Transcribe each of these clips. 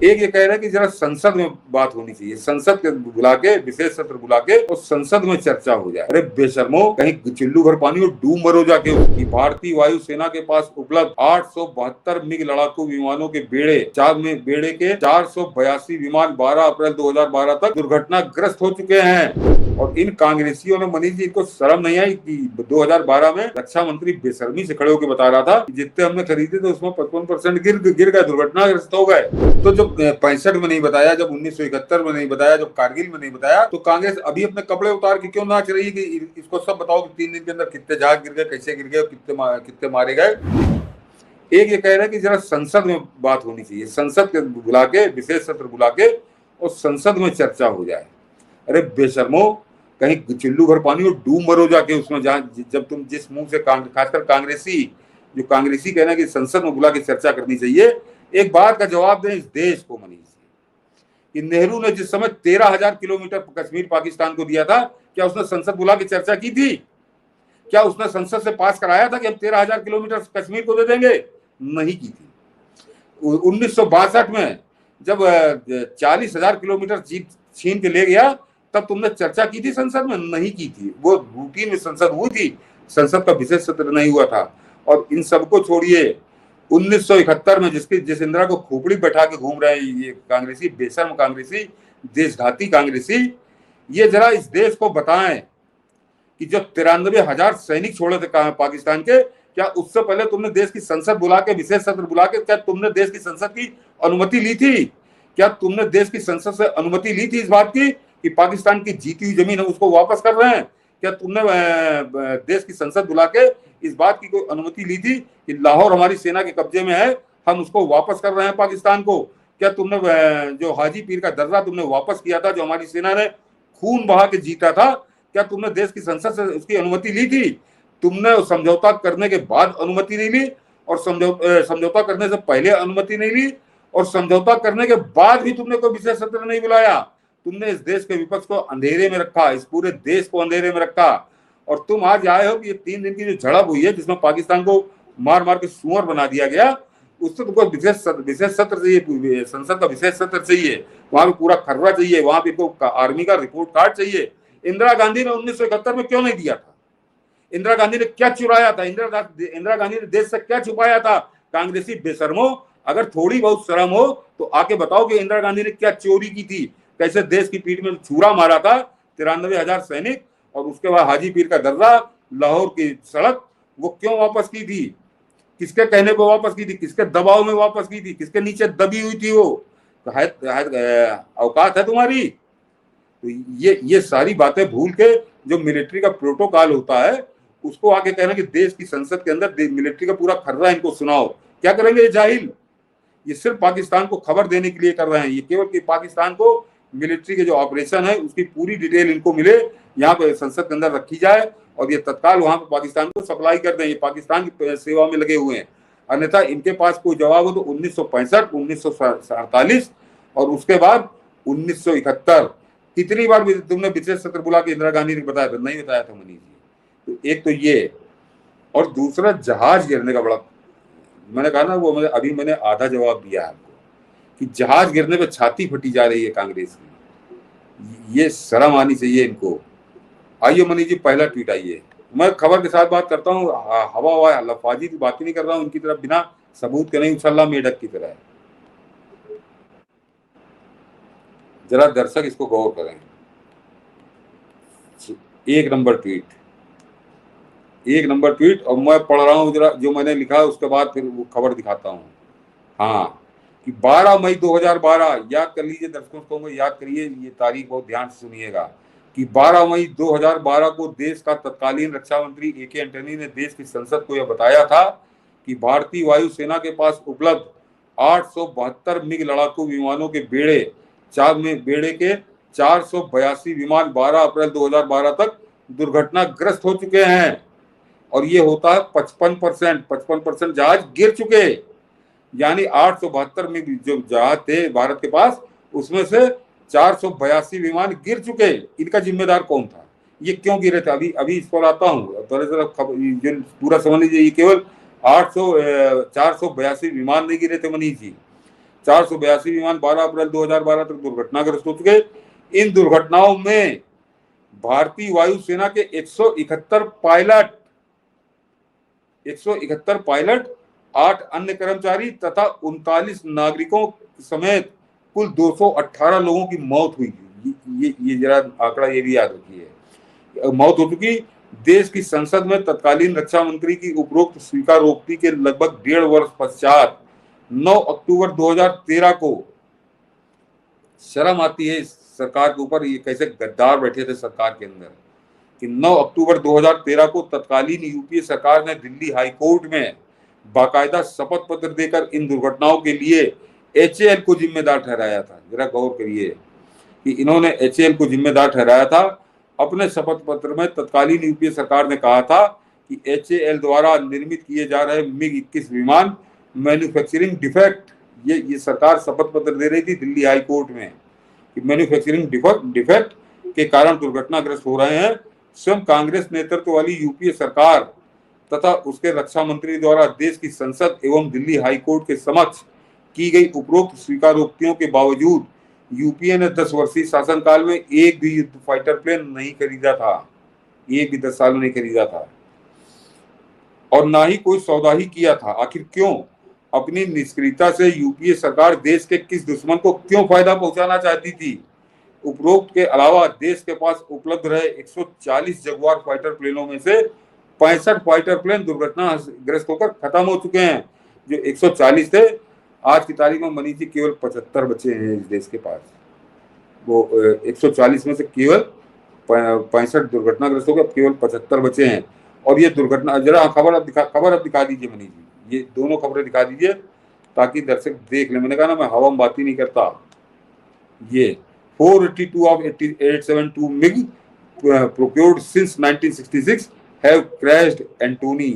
एक ये कह रहे हैं कि जरा संसद में बात होनी चाहिए, संसद के बुला के, विशेष सत्र बुला के और संसद में चर्चा हो जाए। अरे बेशर्मो, कहीं चिल्लू भर पानी और डूब मरो जाके। उसकी भारतीय वायुसेना के पास उपलब्ध 872 मिग लड़ाकू विमानों के बेड़े के 482 विमान 12 अप्रैल 2012 तक दुर्घटनाग्रस्त हो चुके हैं। और इन कांग्रेसियों ने, मनीष जी, इनको शर्म नहीं आई कि 2012 में रक्षा मंत्री बेशर्मी से खड़े होकर बता रहा था कि जितने हमने खरीदे थे उसमें 55% गिर गए, दुर्घटनाग्रस्त हो गए। तो जब 65 में नहीं बताया, जब 1971 में नहीं बताया, जब कारगिल में नहीं बताया, तो कांग्रेस अभी अपने कपड़े उतार के क्यों नाच रही है कि इसको सब बताओ कि 3 दिन के अंदर कितने जहाज गिर गए, कैसे गिर गए, कितने मारे गए। एक ये कह रहे हैं कि जरा संसद में बात होनी चाहिए, संसद के बुला के, विशेष सत्र बुला के और संसद में चर्चा हो जाए। अरे बेशर्मो, कहीं चिल्लू भर पानी और डूब मरो जाके उसमें, जब तुम जिस मुंह से, खासकर कांग्रेसी कहना है कि संसद में बुला के चर्चा करनी चाहिए। एक बात का जवाब दें इस देश को, मनीष जी, कि नेहरू ने जिस समय 13,000 किलोमीटर कश्मीर पाकिस्तान को दिया था, क्या उसने संसद बुला के चर्चा की थी? क्या उसने संसद से पास कराया था कि हम 13,000 किलोमीटर कश्मीर को दे देंगे? नहीं की थी। 1962 में जब 40,000 किलोमीटर छीन के ले गया, तब तुमने चर्चा की थी संसद में? नहीं की थी। वो रूटीन में संसद हुई थी, संसद का विशेष सत्र नहीं हुआ था। और इन सबको छोड़िए, 1971 में जिस इंदिरा को खोपड़ी बैठा के घूम रहे हैं ये कांग्रेसी, बेशर्म कांग्रेसी, देशघाती कांग्रेसी, ये जरा इस देश को बताएं कि जो 93,000 सैनिक छोड़े थे पाकिस्तान के, क्या उससे पहले तुमने देश की संसद बुला के, विशेष सत्र बुला के, क्या तुमने देश की संसद की अनुमति ली थी? क्या तुमने देश की संसद से अनुमति ली थी इस बात की कि पाकिस्तान की जीती हुई जमीन है उसको वापस कर रहे हैं? क्या तुमने देश की संसद बुला के इस बात की कोई अनुमति ली थी कि लाहौर हमारी सेना के कब्जे में है, हम उसको वापस कर रहे हैं पाकिस्तान को? क्या तुमने जो हाजी पीर का दर्रा तुमने वापस किया था, जो हमारी सेना ने खून बहा के जीता था, क्या तुमने देश की संसद से उसकी अनुमति ली थी? तुमने समझौता करने के बाद अनुमति नहीं ली, और समझौता करने से पहले अनुमति नहीं ली, और समझौता करने के बाद भी तुमने कोई विशेष सत्र नहीं बुलाया। तुमने इस देश के विपक्ष को अंधेरे में रखा, इस पूरे देश को अंधेरे में रखा। और तुम आज आए हो कि ये 3 दिन की जो झड़प हुई है, जिसमें पाकिस्तान को मार मार के सुअर बना दिया गया, उससे तुमको विशेष सत्र चाहिए, संसद का विशेष सत्र चाहिए, वहां पे पूरा खर्रा चाहिए, वहां पे इनको आर्मी का रिपोर्ट कार्ड चाहिए। इंदिरा गांधी ने 1971 में क्यों नहीं दिया था? इंदिरा गांधी ने क्या चुराया था? इंदिरा गांधी ने देश से क्या छुपाया था? कांग्रेसी बेशर्मो, अगर थोड़ी बहुत शर्म हो तो आके बताओ कि इंदिरा गांधी ने क्या चोरी की थी, कैसे देश की पीठ में छुरा मारा था 93,000 सैनिक, और उसके बाद हाजी पीर का दर्रा, लाहौर की सड़क, वो क्यों वापस की थी? किसके कहने पर वापस की थी? किसके दबाव में वापस की थी? किसके नीचे दबी हुई थी वो? औकात है तुम्हारी? तो ये सारी बातें भूल के जो मिलिट्री का प्रोटोकॉल होता है उसको आके कहना कि देश की संसद के अंदर मिलिट्री का पूरा खर्रा इनको सुनाओ। क्या करेंगे ये जाहिल? ये सिर्फ पाकिस्तान को खबर देने के लिए कर रहे हैं। ये केवल कि पाकिस्तान को मिलिट्री के जो ऑपरेशन है उसकी पूरी डिटेल इनको मिले, यहाँ पे संसद के अंदर रखी जाए, और ये तत्काल वहां पे पाकिस्तान को सप्लाई कर दें। ये पाकिस्तान की सेवा में लगे हुए हैं। अन्यथा इनके पास कोई जवाब हो तो 1965, 1948 और उसके बाद 1971, कितनी बार तुमने विशेष सत्र बुला के इंदिरा गांधी ने बताया था? नहीं बताया था मनीष जी। तो एक तो ये, और दूसरा जहाज गिरने का बड़ा, मैंने कहा ना, वो मैंने आधा जवाब दिया आपको कि जहाज गिरने पे छाती फटी जा रही है कांग्रेस की। ये शर्म आनी चाहिए इनको। आइए मनीष जी, पहला ट्वीट आइए। मैं खबर के साथ बात करता हूँ, हवा लफाजी की बात ही नहीं कर रहा हूँ उनकी तरफ, बिना सबूत के नहीं उछल रहा मेढक की तरह। जरा दर्शक इसको गौर करें। 1 नंबर ट्वीट, और मैं पढ़ रहा हूँ जरा जो मैंने लिखा है, उसके बाद फिर वो खबर दिखाता हूँ। हाँ, कि 12 मई 2012, याद कर लीजिए दर्शकों को, याद करिए, ये तारीख बहुत ध्यान से सुनिएगा, कि 12 मई 2012 को देश का तत्कालीन रक्षा मंत्री ए.के. एंटनी ने देश की संसद को यह बताया था कि भारतीय वायुसेना के पास उपलब्ध 872 मिग लड़ाकू विमानों के बेड़े के 482 विमान 12 अप्रैल 2012 तक दुर्घटनाग्रस्त हो चुके हैं। और ये होता है 55% जहाज गिर चुके, यानी 872 में जो जहाज थे भारत के पास, उसमें से 482 विमान गिर चुके। इनका जिम्मेदार कौन था? ये क्यों गिरे थे? अभी इस पर आता हूँ। जो पूरा समझ लीजिए, ये केवल 482 विमान नहीं गिरे थे मनीष जी, 482 विमान 12 अप्रैल 2012 तक दुर्घटनाग्रस्त हो चुके। इन दुर्घटनाओं में भारतीय वायुसेना के 171 पायलट 8 अन्य कर्मचारी तथा 39 नागरिकों समेत कुल 218 लोगों की मौत हुई। ये जरा आंकड़ा ये भी याद रखिए, मौत हो चुकी। देश की संसद में तत्कालीन रक्षा मंत्री की उपरोक्त स्वीकारोक्ति के लगभग 1.5 वर्ष पश्चात 9 अक्टूबर 2013 को, शर्म आती है सरकार के ऊपर, ये कैसे गद्दार बैठे थे सरकार के अंदर, कि 9 अक्टूबर 2013 को तत्कालीन यूपीए सरकार ने दिल्ली हाईकोर्ट में बाकायदा शपथ पत्र देकर इन दुर्घटनाओं के लिए एचएएल को जिम्मेदार ठहराया था। जरा गौर करिए कि इन्होंने एचएएल को जिम्मेदार ठहराया था। अपने शपथ पत्र में तत्कालीन यूपीए सरकार ने कहा था कि एचएएल द्वारा निर्मित किए जा रहे मिग 21 विमान मैन्युफैक्चरिंग डिफेक्ट, ये सरकार शपथ पत्र दे रही थी दिल्ली हाई कोर्ट में कि मैन्युफैक्चरिंग डिफेक्ट के कारण दुर्घटनाग्रस्त हो रहे हैं। स्वयं कांग्रेस नेतृत्व वाली यूपीए सरकार तथा उसके रक्षा मंत्री द्वारा देश की संसद एवं दिल्ली हाई कोर्ट के समक्ष की गई उपरोक्त स्वीकारोक्तियों के बावजूद यूपीए ने 10 वर्षीय शासनकाल में एक भी युद्ध फाइटर प्लेन नहीं खरीदा था, एक भी 10 साल में नहीं खरीदा था, और ना ही कोई सौदा ही किया था। आखिर क्यों? अपनी निष्क्रियता से यूपीए सरकार देश के किस दुश्मन को क्यों फायदा पहुंचाना चाहती थी? उपरोक्त के अलावा देश के पास उपलब्ध रहे 140 जगुआर फाइटर प्लेनों में से 65 फाइटर प्लेन दुर्घटनाग्रस्त होकर खत्म हो चुके हैं। जो 140 थे, आज की तारीख में मनीष जी केवल 75 बचे हैं इस देश के पास। वो 140 में से केवल 65 दुर्घटनाग्रस्त हो गए, केवल 75 बचे हैं। और ये दुर्घटना, जरा खबर अब दिखा दीजिए मनीष जी, ये दोनों खबरें दिखा दीजिए ताकि दर्शक देख ले। मैंने कहा ना मैं हवा में बात ही नहीं करता। ये 482 of 872 MiG procured since 1966 have crashed Antony.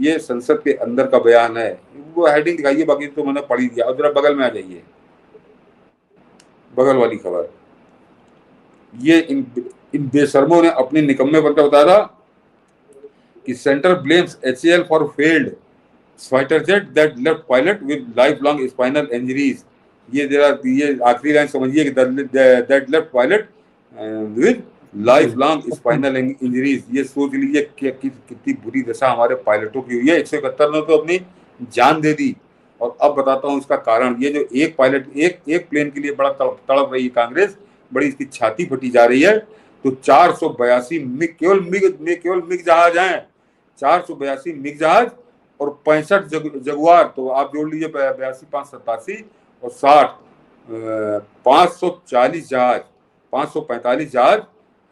ये संसद के अंदर का बयान है। वो हेडिंग दिखाइए, बाकी तो मैंने पढ़ी दिया। और जरा बगल में आ जाइए, बगल वाली खबर। ये इन बेशर्मों ने अपने निकम्मेपन का बताया था कि centre blames HAL for failed fighter jet that left pilot with life long spinal injuries. ये जरा ये आखिरी लाइन समझिए कि that left pilot with life long spinal injuries. ये सोच लीजिए कितनी बुरी दशा हमारे पायलटों की हुई है। 171 ने तो अपनी जान दे दी। और अब बताता हूँ इसका कारण। ये जो एक पायलट एक प्लेन के लिए बड़ा तड़प रही है कांग्रेस, बड़ी इसकी छाती फटी जा रही है। तो 482 केवल मिग जहाज हैं, 482 मिग जहाज और 65 जगुआर। तो आप जोड़ लीजिए 82 5 87 और 60 540 जहाज, 545 जहाज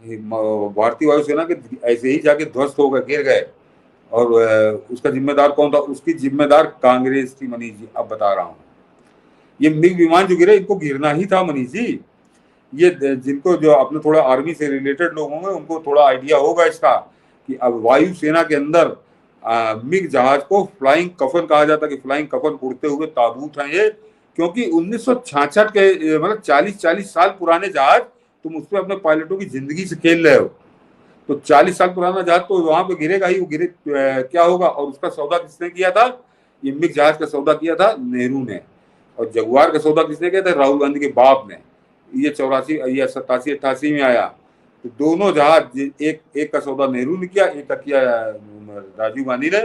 भारतीय वायुसेना के ऐसे ही जाके ध्वस्त हो गए, गिर गए। और उसका जिम्मेदार कौन था? उसकी जिम्मेदार कांग्रेस थी मनीष जी। अब बता रहा हूँ, ये मिग विमान जो गिरे, इनको गिरना ही था मनीष जी। ये जिनको जो अपने थोड़ा आर्मी से रिलेटेड लोग होंगे उनको थोड़ा आइडिया होगा इसका कि अब वायुसेना के अंदर मिग जहाज को फ्लाइंग कफन कहा जाता है कि फ्लाइंग कफन उड़ते हुए ताबूत हैं ये। क्योंकि 1966 के मतलब 40 साल पुराने जहाज, तुम उसमें अपने पायलटों की जिंदगी से खेल रहे हो। तो 40 साल पुराना जहाज तो वहां पे गिरेगा ही। वो गिरे क्या होगा? और उसका सौदा किसने किया था? ये मिग जहाज का सौदा किया था नेहरू ने। और जगुआर का सौदा किसने किया था? राहुल गांधी के बाप ने। ये 87 88 में आया। तो दोनों जहाज, एक का सौदा नेहरू ने किया, एक का किया राजीव गांधी ने।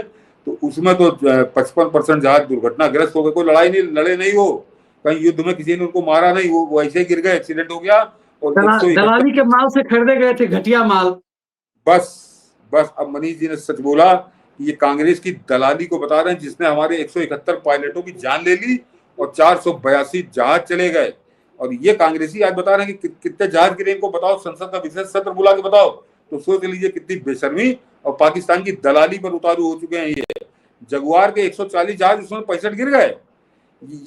तो उसमें तो 55% जहाज दुर्घटनाग्रस्त हो गए। कोई लड़े नहीं, वो कहीं युद्ध में किसी ने उनको मारा नहीं, वो ऐसे ही गिर गए, एक्सीडेंट हो गया। और दलाली के माल से खरीदे गए थे, घटिया माल। बस अब मनीष जी ने सच बोला। ये कांग्रेस की दलाली को बता रहे हैं, जिसने हमारे 171 पायलटों की जान ले ली और 482 जहाज चले गए। और ये कांग्रेसी आज बता रहे हैं कि कितने जहाज गिरे, इनको बताओ, संसद का विशेष सत्र बुला के बताओ। तो सोच लीजिए कितनी बेशर्मी और पाकिस्तान की दलाली पर उतारू हो चुके हैं ये। जगुआर के 140 जहाज, उसमें 65 गिर गए।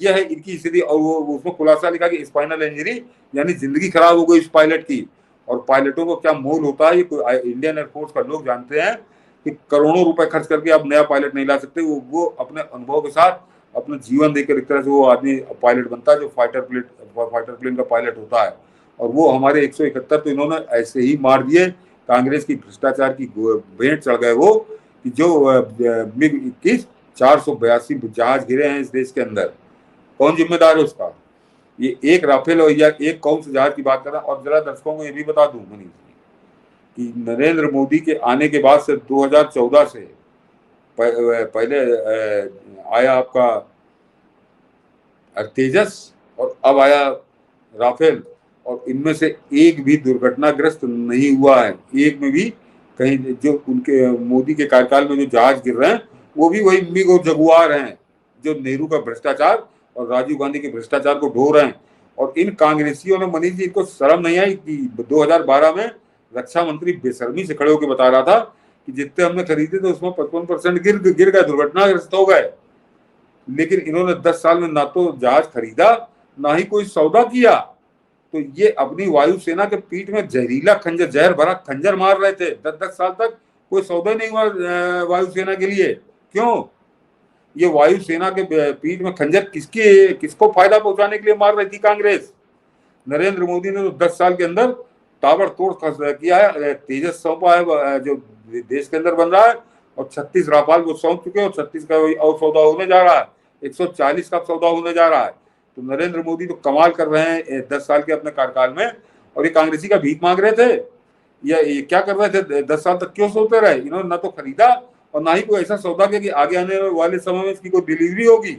यह है इनकी स्थिति। और वो उसमें खुलासा लिखा कि स्पाइनल इंजरी, यानी जिंदगी खराब हो गई इस पायलट की। और पायलटों को क्या मोल होता है, ये इंडियन एयरफोर्स का लोग जानते हैं कि करोड़ों रुपए खर्च करके आप नया पायलट नहीं ला सकते। वो अपने अनुभव के साथ अपना जीवन देकर एक तरह से वो आदमी पायलट बनता है जो फाइटर प्लेन का पायलट होता है। और वो हमारे 171 तो इन्होंने ऐसे ही मार दिए। कांग्रेस की भ्रष्टाचार की भेंट चढ़ गए वो, कि जो मिग 21 482 जहाज गिरे हैं इस देश के अंदर। कौन जिम्मेदार है उसका? ये एक राफेल और या एक कौन से जहाज की बात कर रहा है। और जरा दर्शकों को ये भी बता दूं मनीष जी कि नरेंद्र मोदी के आने के बाद से 2014 से पहले आया आपका तेजस और अब आया राफेल, और इनमें से एक भी दुर्घटनाग्रस्त नहीं हुआ है। एक में भी कहीं जो उनके मोदी के कार्यकाल में जो जहाज गिर रहे हैं वो भी वही मिग और जगुआर हैं जो नेहरू का भ्रष्टाचार और राजीव गांधी के भ्रष्टाचार को ढो रहे हैं। और इन कांग्रेसियों ने, मनीष जी, इनको शर्म नहीं आई कि 2012 में रक्षा मंत्री बेशर्मी से खड़े होकर बता रहा था कि जितने हमने खरीदे थे उसमें 55% गिर गए, दुर्घटनाग्रस्त हो गए। लेकिन इन्होंने 10 साल में ना तो जहाज खरीदा ना ही कोई सौदा किया। तो ये अपनी वायुसेना के पीठ में जहरीला खंजर, जहर भरा खंजर मार रहे थे। 10-10 साल तक कोई सौदा नहीं हुआ वायुसेना के लिए। क्यों? ये वायुसेना के पीठ में खंजर किसको फायदा पहुंचाने के लिए मार रही थी कांग्रेस? नरेंद्र मोदी ने तो 10 साल के अंदर ताबड़तोड़ किया है। तेजस सौंपा है जो देश के अंदर बन रहा है, और 36 राफाल वो सौंप चुके हैं, और 36 का और सौदा होने जा रहा है, 140 का सौदा होने जा रहा है। तो नरेंद्र मोदी तो कमाल कर रहे हैं 10 साल के अपने कार्यकाल में, और ये कांग्रेसी का भीख मांग रहे थे। ये क्या कर रहे थे 10 साल तक? क्यों सोते रहे? इन्होंने ना तो खरीदा और ना ही कोई ऐसा सौदा किया कि आगे आने वाले समय में इसकी कोई डिलीवरी होगी।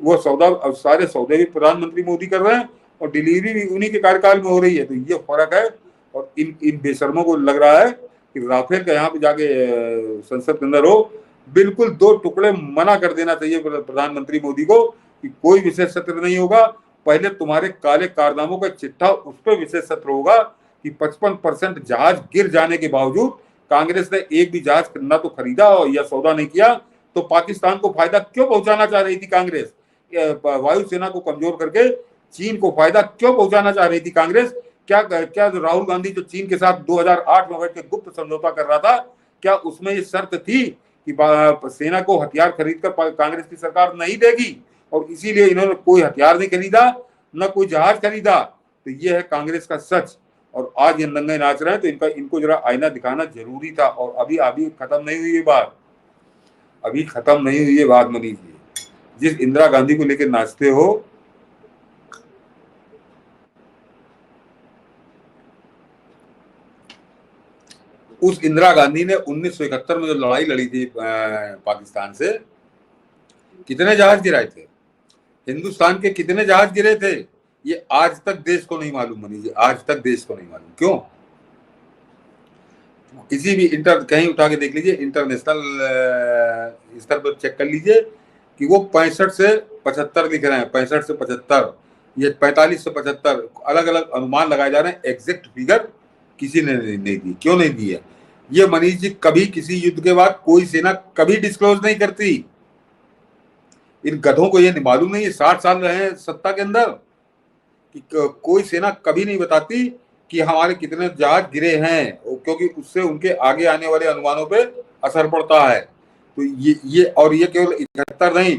वो सौदा, अब सारे सौदे भी प्रधानमंत्री मोदी कर रहे हैं और डिलीवरी भी उन्हीं के कार्यकाल में हो रही है। तो ये फर्क है। और इन बेशर्मों को लग रहा है कि राफेल का यहाँ पे जाके संसद के अंदर हो, बिल्कुल 2 टुकड़े मना कर देना चाहिए प्रधानमंत्री मोदी को कि कोई विशेष सत्र नहीं होगा। पहले तुम्हारे काले कारनामों का चिट्ठा, उस पर विशेष सत्र होगा कि 55% जहाज गिर जाने के बावजूद कांग्रेस ने एक भी जहाज ना तो खरीदा या सौदा नहीं किया। तो पाकिस्तान को फायदा क्यों पहुंचाना चाह रही थी कांग्रेस? वायुसेना को कमजोर करके चीन को फायदा क्यों पहुंचाना चाह रही थी कांग्रेस? क्या राहुल गांधी जो चीन के साथ 2008 में बैठ के गुप्त समझौता कर रहा था, क्या उसमें ये शर्त थी कि सेना को हथियार खरीदकर कांग्रेस की सरकार नहीं देगी? और इसीलिए इन्होंने कोई हथियार नहीं खरीदा, न कोई जहाज खरीदा। तो ये है कांग्रेस का सच। और आज ये नंगे नाच रहे हैं, तो इनको जरा आईना दिखाना जरूरी था। और अभी खत्म नहीं हुई ये बात, अभी खत्म नहीं हुई ये बात मनीष जी। जिस इंदिरा गांधी को लेकर नाचते हो, उस इंदिरा गांधी ने 1971 में जो लड़ाई लड़ी थी पाकिस्तान से, कितने जहाज गिराए थे? हिंदुस्तान के कितने जहाज गिरे थे? ये आज तक देश को नहीं मालूम मनीष जी, आज तक देश को नहीं मालूम। क्यों? किसी भी कहीं उठा के देख लीजिए, इंटरनेशनल स्तर पर चेक कर लीजिए कि वो 65 से 75 लिख रहे हैं, 65 से 75, ये 45 से 75, अलग अलग अनुमान लगाए जा रहे हैं। एग्जैक्ट फिगर किसी ने नहीं दी। क्यों नहीं दी है? ये मनीष जी, कभी किसी युद्ध के बाद कोई सेना कभी डिस्क्लोज नहीं करती। इन गधों को ये मालूम नहीं है, 60 साल रहे हैं सत्ता के अंदर, कि कोई सेना कभी नहीं बताती कि हमारे कितने जहाज गिरे हैं, क्योंकि उससे उनके आगे आने वाले अनुमानों पे असर पड़ता है। तो ये और ये केवल 71 नहीं,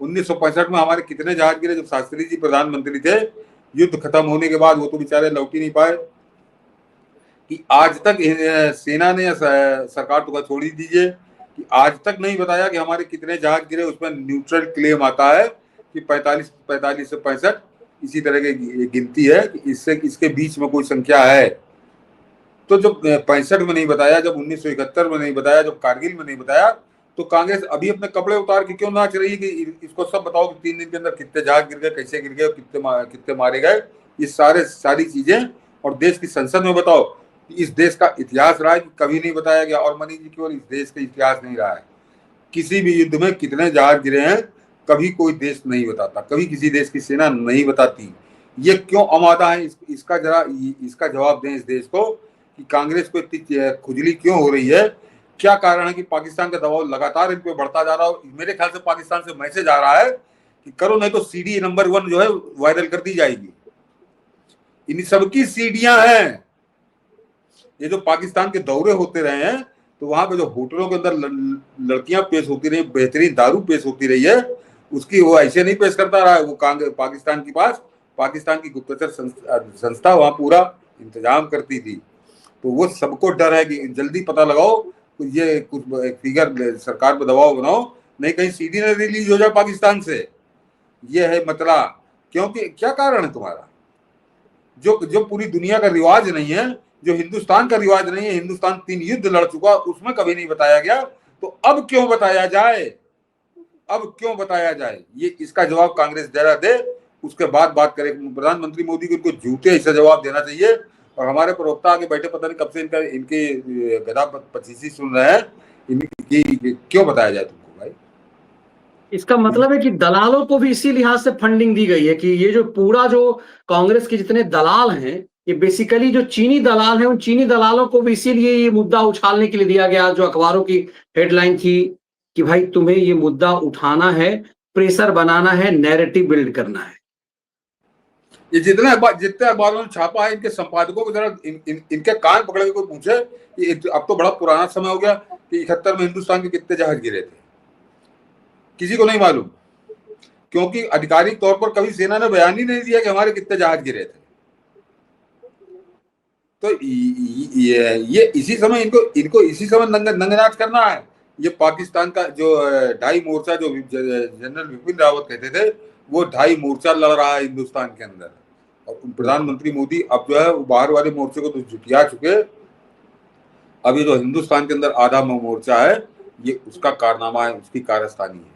1965 में हमारे कितने जहाज गिरे जब शास्त्री जी प्रधानमंत्री थे। युद्ध खत्म होने के बाद वो तो बेचारे लौट ही नहीं पाए। कि आज तक सेना ने, सरकार तो छोड़ ही दीजिए, कि आज तक नहीं बताया कि हमारे कितने जहाज गिरे। उसमें न्यूट्रल क्लेम आता है कि 45 से 65, इसी तरह की गिनती है कि इसके बीच में कोई संख्या है। तो जब 65 में नहीं बताया, जब 1971 में नहीं बताया, जब कारगिल में नहीं बताया, तो कांग्रेस अभी अपने कपड़े उतार के क्यों नाच रही है कि इसको सब बताओ कि 3 दिन के अंदर कितने जहाज गिर गए, कैसे गिर गए, कितने मारे गए। ये सारी चीजें और देश की संसद में बताओ। इस देश का इतिहास रहा है कि कभी नहीं बताया गया। और मनीष जी, केवल इस देश का इतिहास नहीं रहा है, किसी भी युद्ध में कितने जहाज गिरे हैं कभी कोई देश नहीं बताता, कभी किसी देश की सेना नहीं बताती। ये क्यों आमादा है? इसका जवाब दें इस देश को कि कांग्रेस को इतनी खुजली क्यों हो रही है। क्या कारण है कि पाकिस्तान का दबाव लगातार इन पे बढ़ता जा रहा है? मेरे ख्याल से पाकिस्तान से मैसेज आ रहा है कि करो, नहीं तो सीडी नंबर 1 जो है वायरल कर दी जाएगी। इन सबकी सीडियां हैं। ये जो पाकिस्तान के दौरे होते रहे हैं, तो वहां पे जो होटलों के अंदर लड़कियां पेश होती रही, बेहतरीन दारू पेश होती रही है, उसकी वो ऐसे नहीं पेश करता रहा है। वो पाकिस्तान के पास पाकिस्तान की गुप्तचर संस्था वहां पूरा इंतजाम करती थी। तो वो सबको डर है कि जल्दी पता लगाओ, तो ये कुछ फिगर सरकार पर दबाव बनाओ नहीं कहीं सीडी न रिलीज हो जाए पाकिस्तान से। ये है मतला। क्योंकि क्या कारण है तुम्हारा? जो जो पूरी दुनिया का रिवाज नहीं है, जो हिंदुस्तान का रिवाज नहीं है, हिंदुस्तान 3 युद्ध लड़ चुका, उसमें कभी नहीं बताया गया, तो अब क्यों बताया जाए? अब क्यों बताया जाए? ये इसका जवाब कांग्रेस जरा दे, उसके बाद बात करें। प्रधानमंत्री मोदी को इनको जूते ऐसा जवाब देना चाहिए। और हमारे प्रवक्ता आगे बैठे, पता नहीं कब से इनके गधा पचीसी सुन रहे हैं, इनकी क्यों बताया जाए तुमको भाई? इसका मतलब है कि दलालों को भी इसी लिहाज से फंडिंग दी गई है कि ये जो पूरा जो कांग्रेस के जितने दलाल हैं, ये बेसिकली जो चीनी दलाल हैं, उन चीनी दलालों को भी इसीलिए ये मुद्दा उछालने के लिए दिया गया। जो अखबारों की हेडलाइन थी कि भाई तुम्हें ये मुद्दा उठाना है, प्रेशर बनाना है, नैरेटिव बिल्ड करना है। ये जितने अखबारों ने छापा है, इनके संपादकों को जरा इनके कान पकड़ के कोई पूछे कि अब तो बड़ा पुराना समय हो गया कि 71 में हिंदुस्तान के कितने जहाज गिरे थे, किसी को नहीं मालूम। क्योंकि आधिकारिक तौर पर कभी सेना ने बयान ही नहीं दिया कि हमारे कितने जहाज गिरे थे। तो ये इसी समय इनको इसी समय नंगनाच करना है। ये पाकिस्तान का जो 2.5 मोर्चा, जो जनरल बिपिन रावत कहते थे, वो 2.5 मोर्चा लड़ रहा है हिंदुस्तान के अंदर। और प्रधानमंत्री मोदी अब जो है बाहर वाले मोर्चे को तो जुटिया चुके। अब ये जो हिंदुस्तान के अंदर आधा मोर्चा है, ये उसका कारनामा है, उसकी कारस्तानी है।